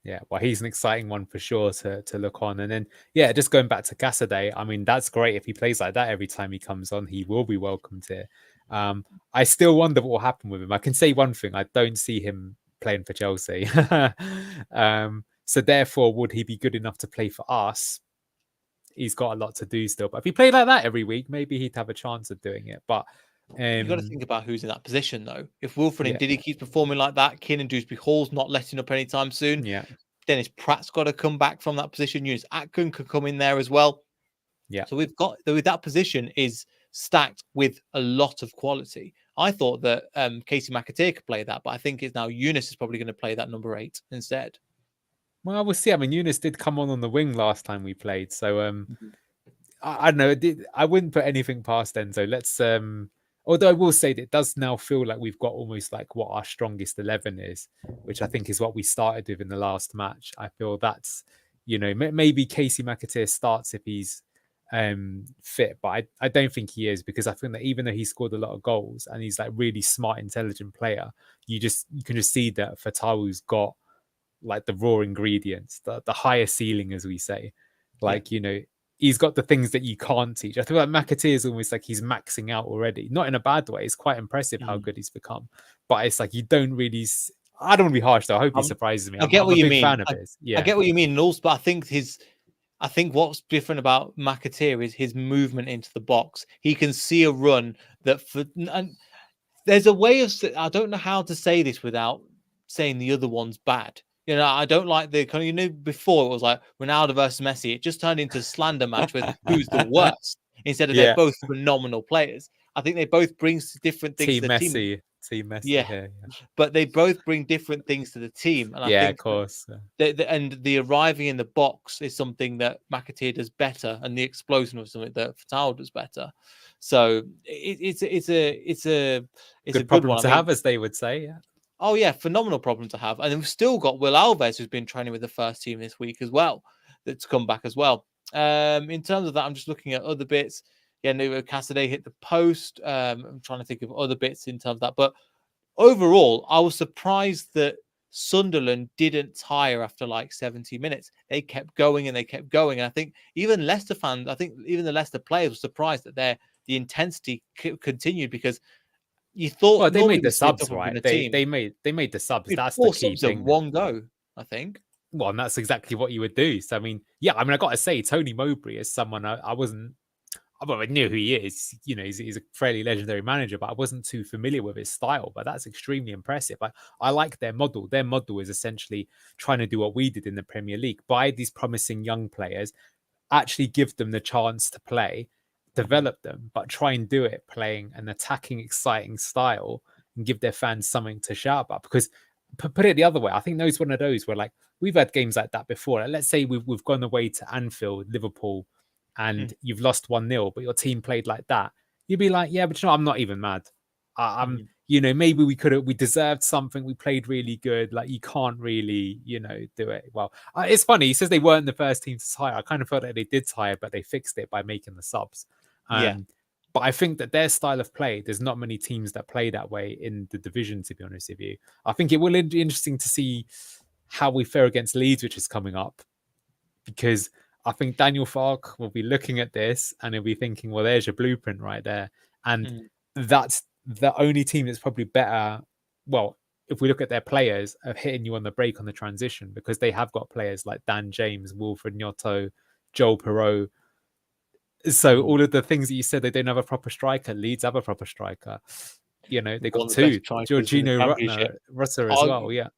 Yeah, well, he's an exciting one for sure to look on. And then, yeah, just going back to Cassidy, I mean, that's great. If he plays like that every time he comes on, he will be welcomed here. I still wonder what will happen with him. I can say one thing, I don't see him playing for Chelsea. So therefore, would he be good enough to play for us? He's got a lot to do still. But if he played like that every week, maybe he'd have a chance of doing it. But you got to think about who's in that position, though. If Wilfred and Diddy keeps performing like that, Keenan Dewsbury Hall's not letting up anytime soon. Yeah. Dennis Pratt's got to come back from that position. Eunice Atkin could come in there as well. Yeah. So we've got that position is stacked with a lot of quality. I thought that Casey McAteer could play that, but I think it's now Eunice is probably going to play that number 8 instead. Well, we'll see. I mean, Eunice did come on the wing last time we played, so I don't know. I wouldn't put anything past Enzo. Let's although I will say that it does now feel like we've got almost like what our strongest 11 is, which I think is what we started with in the last match. I feel that's, maybe Casey McAteer starts if he's fit, but I don't think he is, because I think that even though he scored a lot of goals and he's like really smart, intelligent player, you can just see that Fatawu's got like the raw ingredients, the higher ceiling, as we say. Like, he's got the things that you can't teach. I feel like McAteer is almost like he's maxing out already. Not in a bad way. It's quite impressive how good he's become. But it's like you don't really... I don't want to be harsh, though. I hope he surprises me. I get what you mean. Fan of his. Yeah. I get what you mean. And also, but I think what's different about McAteer is his movement into the box. He can see a run and there's a way of... I don't know how to say this without saying the other one's bad. I don't like the kind of, before it was like Ronaldo versus Messi. It just turned into a slander match with who's the worst instead of they're both phenomenal players. I think they both bring different things to the team. Team Messi. Yeah. But they both bring different things to the team. And I think, of course. And the arriving in the box is something that McAteer does better, and the explosion was something that Fatal does better. So it's a good problem one to have, as they would say. Yeah. Oh, yeah, phenomenal problem to have. And we've still got Will Alves, who's been training with the first team this week as well, that's come back as well. In terms of that, I'm just looking at other bits. Yeah, Cassidy hit the post. I'm trying to think of other bits in terms of that. But overall, I was surprised that Sunderland didn't tire after like 70 minutes. They kept going and they kept going. And I think even Leicester fans, even the Leicester players were surprised that the intensity continued, because you thought they made the subs, right? They made the subs. That's the key thing. At one go, I think. Well, and that's exactly what you would do. So, I got to say, Tony Mowbray is someone I knew who he is. He's a fairly legendary manager, but I wasn't too familiar with his style. But that's extremely impressive. I like their model. Their model is essentially trying to do what we did in the Premier League: buy these promising young players, actually give them the chance to play, develop them, but try and do it playing an attacking, exciting style and give their fans something to shout about. Because put it the other way, I think those one of those where like we've had games like that before. Like, let's say we've gone away to Anfield, Liverpool, and you've lost 1-0, but your team played like that. You'd be like, yeah, but you know, I'm not even mad. I'm, you know, maybe we deserved something. We played really good. Like, you can't really, you know, do it well. It's funny. He says they weren't the first team to tire. I kind of felt that they did tire, but they fixed it by making the subs. Yeah. But I think that their style of play, there's not many teams that play that way in the division, to be honest with you. I think it will be interesting to see how we fare against Leeds, which is coming up, because I think Daniel Farke will be looking at this and he'll be thinking, well, there's your blueprint right there. And that's the only team that's probably better. Well, if we look at their players, of hitting you on the break on the transition, because they have got players like Dan James, Wilfred Gnotto, Joel Perot. So all of the things that you said, they don't have a proper striker. Leeds have a proper striker. You know, they got two, Georgino Rutter as well. Yeah.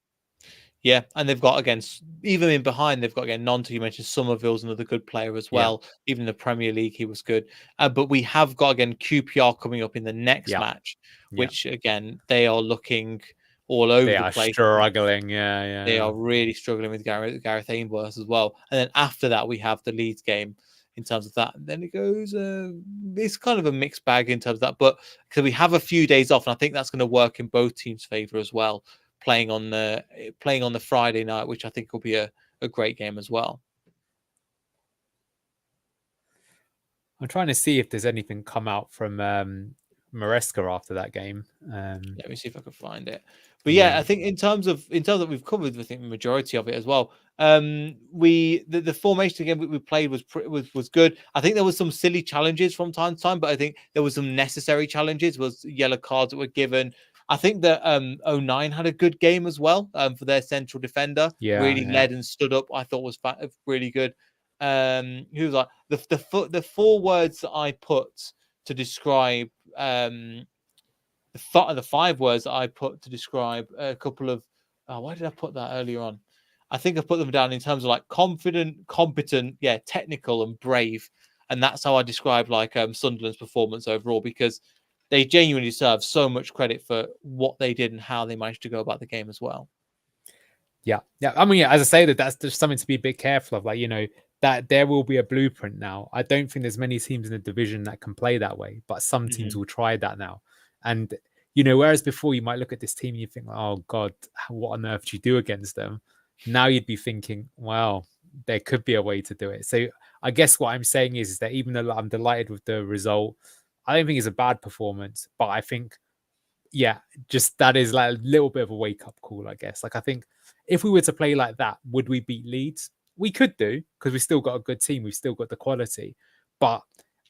Yeah, and they've got against, even in behind, they've got again Nonto. You mentioned Somerville's another good player as well. Even in the Premier League, he was good. But we have got again QPR coming up in the next match, which again they are looking all over the place. Struggling. They are really struggling with Gareth Ainsworth as well. And then after that, we have the Leeds game in terms of that. And then it goes, it's kind of a mixed bag in terms of that. But because we have a few days off, and I think that's going to work in both teams' favour as well. Playing on the Friday night, which I think will be a great game as well. I'm trying to see if there's anything come out from Maresca after that game. Let me see if I can find it. But yeah, I think in terms of we've covered, I think, the majority of it as well. The formation again we played was good. I think there was some silly challenges from time to time, but I think there was some necessary challenges. Was yellow cards that were given. I think that 09 had a good game as well for their central defender. Really led and stood up. I thought was really good. Who was like the 4 words that I put to describe the 5 words that I put to describe a couple of. Why did I put that earlier on? I think I put them down in terms of like confident, competent, technical, and brave, and that's how I describe like Sunderland's performance overall, because they genuinely deserve so much credit for what they did and how they managed to go about the game as well. Yeah. I mean, as I say, that's just something to be a bit careful of. Like, you know, that there will be a blueprint now. I don't think there's many teams in the division that can play that way, but some teams will try that now. And, you know, whereas before you might look at this team and you think, oh God, what on earth do you do against them? Now you'd be thinking, well, there could be a way to do it. So I guess what I'm saying is that even though I'm delighted with the result, I don't think it's a bad performance, but I think, just that is like a little bit of a wake-up call, I guess. Like, I think if we were to play like that, would we beat Leeds? We could do, because we've still got a good team. We've still got the quality. But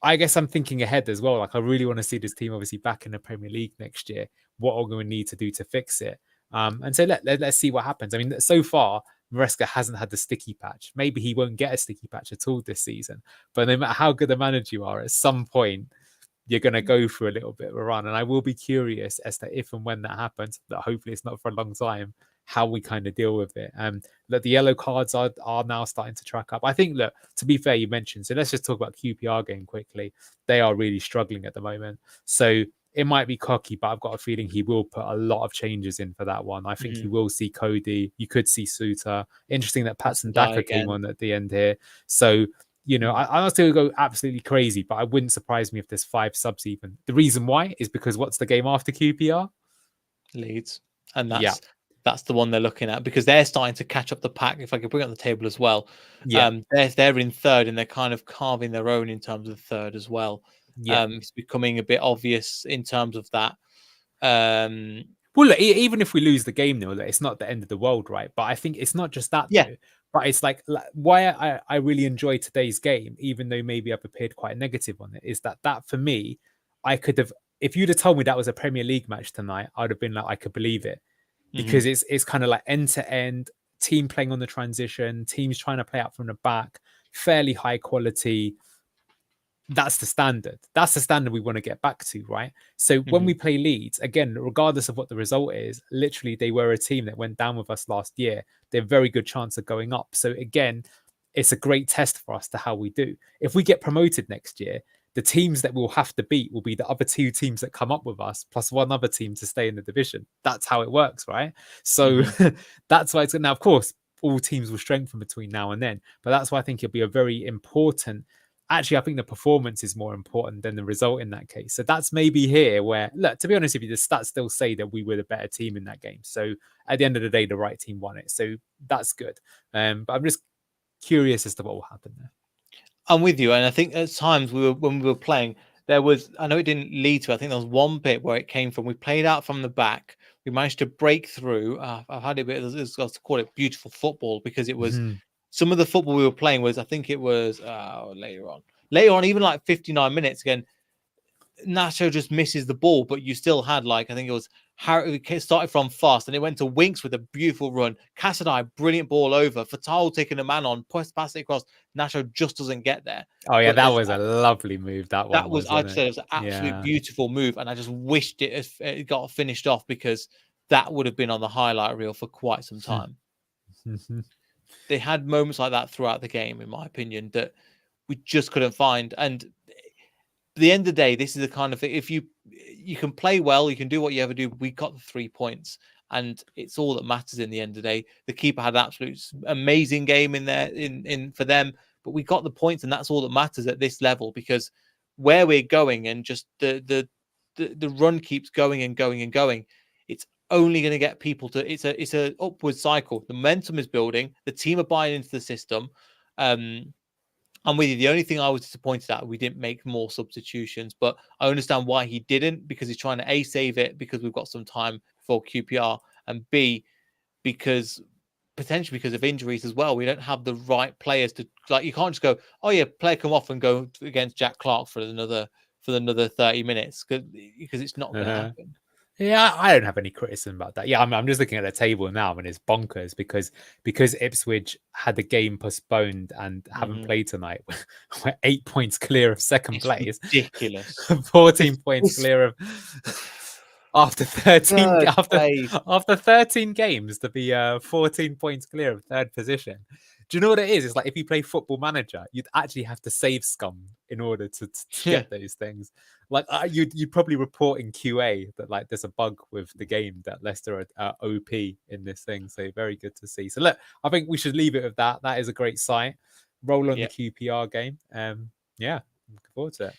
I guess I'm thinking ahead as well. Like, I really want to see this team obviously back in the Premier League next year. What are we going to need to do to fix it? And so let's see what happens. I mean, so far, Maresca hasn't had the sticky patch. Maybe he won't get a sticky patch at all this season. But no matter how good a manager you are, at some point, you're going to go through a little bit of a run. And I will be curious as to if and when that happens, that hopefully it's not for a long time, how we kind of deal with it. Look, the yellow cards are now starting to track up. I think, look, to be fair, you mentioned, so let's just talk about QPR game quickly. They are really struggling at the moment. So it might be cocky, but I've got a feeling he will put a lot of changes in for that one. I think you will see Cody. You could see Suter. Interesting that Patson Daka came on at the end here. So, you know, I still go absolutely crazy, but it wouldn't surprise me if there's 5 subs even. The reason why is because what's the game after QPR? Leeds. And that's the one they're looking at, because they're starting to catch up the pack. If I could bring up the table as well. They're in third, and they're kind of carving their own in terms of third as well. It's becoming a bit obvious in terms of that. Well, look, even if we lose the game, though, it's not the end of the world, right? But I think it's not just that, though. But it's like why I really enjoy today's game, even though maybe I've appeared quite negative on it, is that for me, I could have, if you'd have told me that was a Premier League match tonight, I'd have been like, I could believe it. Because it's kind of like end to end, team playing on the transition, teams trying to play out from the back, fairly high quality. That's the standard. That's the standard we want to get back to, right? So when we play Leeds, again, regardless of what the result is, literally they were a team that went down with us last year. They have a very good chance of going up. So again, it's a great test for us to how we do. If we get promoted next year, the teams that we'll have to beat will be the other 2 teams that come up with us, plus 1 other team to stay in the division. That's how it works, right? So that's why it's now, of course, all teams will strengthen between now and then. But that's why I think it'll be a very important. Actually, I think the performance is more important than the result in that case. So that's maybe here where, look, to be honest with you, the stats still say that we were the better team in that game. So at the end of the day, the right team won it. So that's good. But I'm just curious as to what will happen there. I'm with you, and I think at times when we were playing, there was, I know it didn't lead to, I think there was one bit where it came from. We played out from the back. We managed to break through. I've had a bit of, let's call it beautiful football, because it was some of the football we were playing was, I think it was later on, even like 59 minutes again. Nacho just misses the ball, but you still had, like, I think it was Harry, it started from fast and it went to Winks with a beautiful run. Cassidy, brilliant ball over. Fatal taking a man on, pass it across. Nacho just doesn't get there. Oh yeah, But that was a lovely move. That was, I'd it? say, it was an absolute beautiful move, and I just wished it got finished off, because that would have been on the highlight reel for quite some time. They had moments like that throughout the game, in my opinion, that we just couldn't find. And at the end of the day, this is the kind of thing, if you can play well, you can do what you ever do. We got the 3 points, and it's all that matters in the end of the day. The keeper had an absolute amazing game in there in for them, but we got the points, and that's all that matters at this level, because where we're going, and just the run keeps going and going and going, it's only going to get people to, it's a upward cycle. The momentum is building, the team are buying into the system. I'm with you. The only thing I was disappointed at, we didn't make more substitutions, but I understand why he didn't, because he's trying to A, save it because we've got some time for QPR, and B, because potentially because of injuries as well. We don't have the right players to, like, you can't just go, oh yeah, player come off and go against Jack Clark for another 30 minutes, because it's not going to happen. Yeah, I don't have any criticism about that. Yeah, I'm just looking at the table now, and it's bonkers because Ipswich had the game postponed and haven't played tonight. We're 8 points clear of second place. Ridiculous. 14 points clear of after 13 after 13 games to be 14 points clear of third position. Do you know what it is? It's like if you play Football Manager, you'd actually have to save scum in order to get those things. Like you'd probably report in QA that, like, there's a bug with the game, that Leicester are OP in this thing. So very good to see. So look, I think we should leave it with that. That is a great sight. Roll on the QPR game. Yeah, I'm looking forward to it.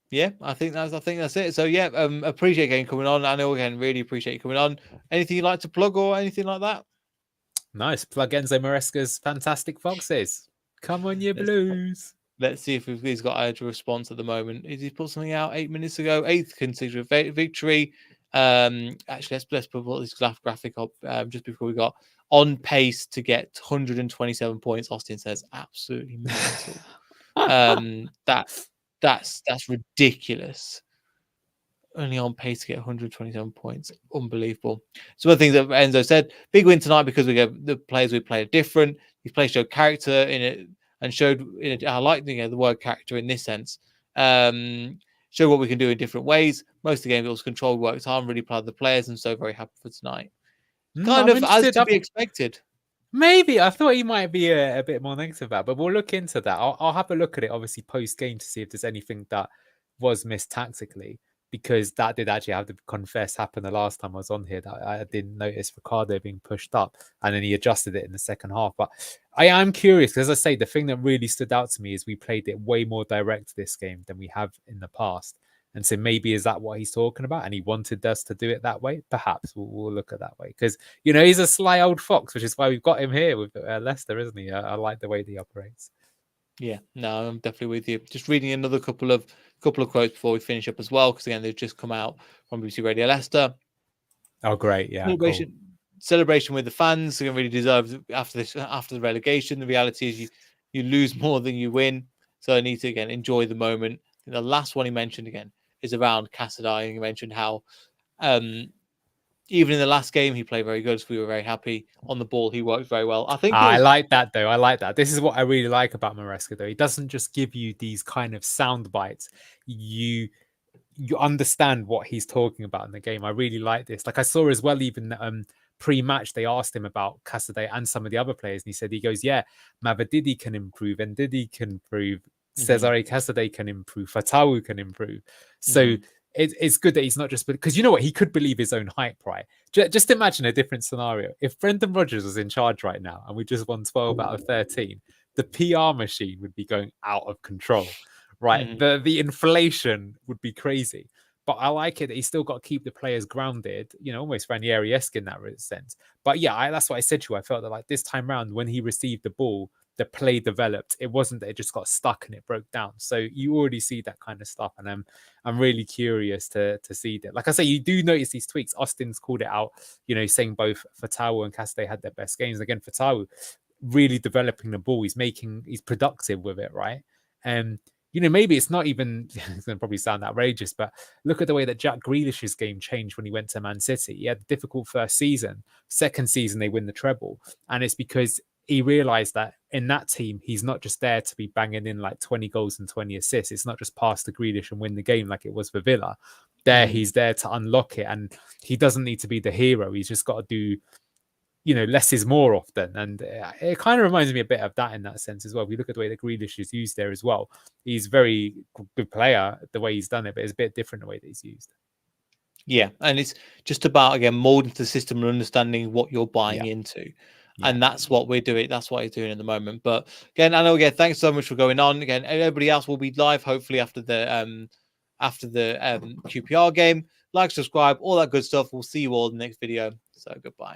Yeah, I think that's it. So yeah, appreciate getting coming on. I know, again, really appreciate you coming on. Anything you'd like to plug or anything like that? Nice. Plug Enzo Maresca's Fantastic Foxes. Come on, you Blues. Let's see if he's got a response at the moment. Is he put something out 8 minutes ago? 8th consecutive victory. Actually, let's put this graphic up just before we got on pace to get 127 points. Austin says absolutely mental. That's ridiculous. Only on pace to get 127 points. Unbelievable. So one thing that Enzo said, big win tonight because we get the players we played different. These players showed character in it, and showed in it. I like the word character in this sense. Show what we can do in different ways. Most of the game it was controlled, worked hard. I'm really proud of the players, and so very happy for tonight. Kind of as to be expected. Maybe I thought he might be a bit more negative about, but we'll look into that. I'll have a look at it, obviously post game, to see if there's anything that was missed tactically, because that did actually have to confess happen the last time I was on here, that I didn't notice Ricardo being pushed up, and then he adjusted it in the second half. But I am curious, because as I say, the thing that really stood out to me is we played it way more direct this game than we have in the past. And so maybe is that what he's talking about? And he wanted us to do it that way? Perhaps we'll look at that way. Because, he's a sly old fox, which is why we've got him here with Leicester, isn't he? I like the way he operates. Yeah, no, I'm definitely with you. Just reading another couple of quotes before we finish up as well, because again, they've just come out from BBC Radio Leicester. Oh, great. Yeah. Celebration with the fans. They're going to really deserve after the relegation. The reality is you lose more than you win. So I need to, again, enjoy the moment. The last one he mentioned, again, is around Cassidy, and he mentioned how even in the last game he played very good, so we were very happy. On the ball he worked very well. I like that, though. I like that. This is what I really like about Maresca, though. He doesn't just give you these kind of sound bites. You understand what he's talking about in the game. I really like this. Like, I saw as well, even pre-match, they asked him about Cassidy and some of the other players, and he goes, yeah, Mavididi can improve and Didi can improve. Cesare Casadei can improve, Fatawu can improve. So Mhm. it's good that he's not just, because you know what, he could believe his own hype, right? Just imagine a different scenario. If Brendan Rodgers was in charge right now and we just won 12 out of 13, the PR machine would be going out of control, right? The inflation would be crazy. But I like it that he's still got to keep the players grounded, you know, almost Ranieri-esque in that sense. But yeah, that's what I said to you. I felt that like this time round, when he received the ball, the play developed. It wasn't that it just got stuck and it broke down. So you already see that kind of stuff, and I'm really curious to see that. Like I say, you do notice these tweaks. Austin's called it out, you know, saying both Fatawu and Casadei had their best games. Again, Fatawu really developing the ball. He's productive with it, right? And you know, maybe it's not even, it's going to probably sound outrageous, but look at the way that Jack Grealish's game changed when he went to Man City. He had a difficult first season. Second season, they win the treble. And it's because he realized that in that team, he's not just there to be banging in like 20 goals and 20 assists. It's not just pass to Grealish and win the game like it was for Villa. He's there to unlock it. And he doesn't need to be the hero. He's just got to do, you know, less is more often. And it kind of reminds me a bit of that in that sense as well. If you look at the way that Grealish is used there as well, he's very good player, the way he's done it, but it's a bit different the way that he's used. Yeah, and it's just about, again, molding to the system and understanding what you're buying into. And that's what we're doing. That's what he's doing at the moment. But again, I know, again, thanks so much for going on. Again, everybody else will be live, hopefully, after the QPR game. Like, subscribe, all that good stuff. We'll see you all in the next video. So goodbye.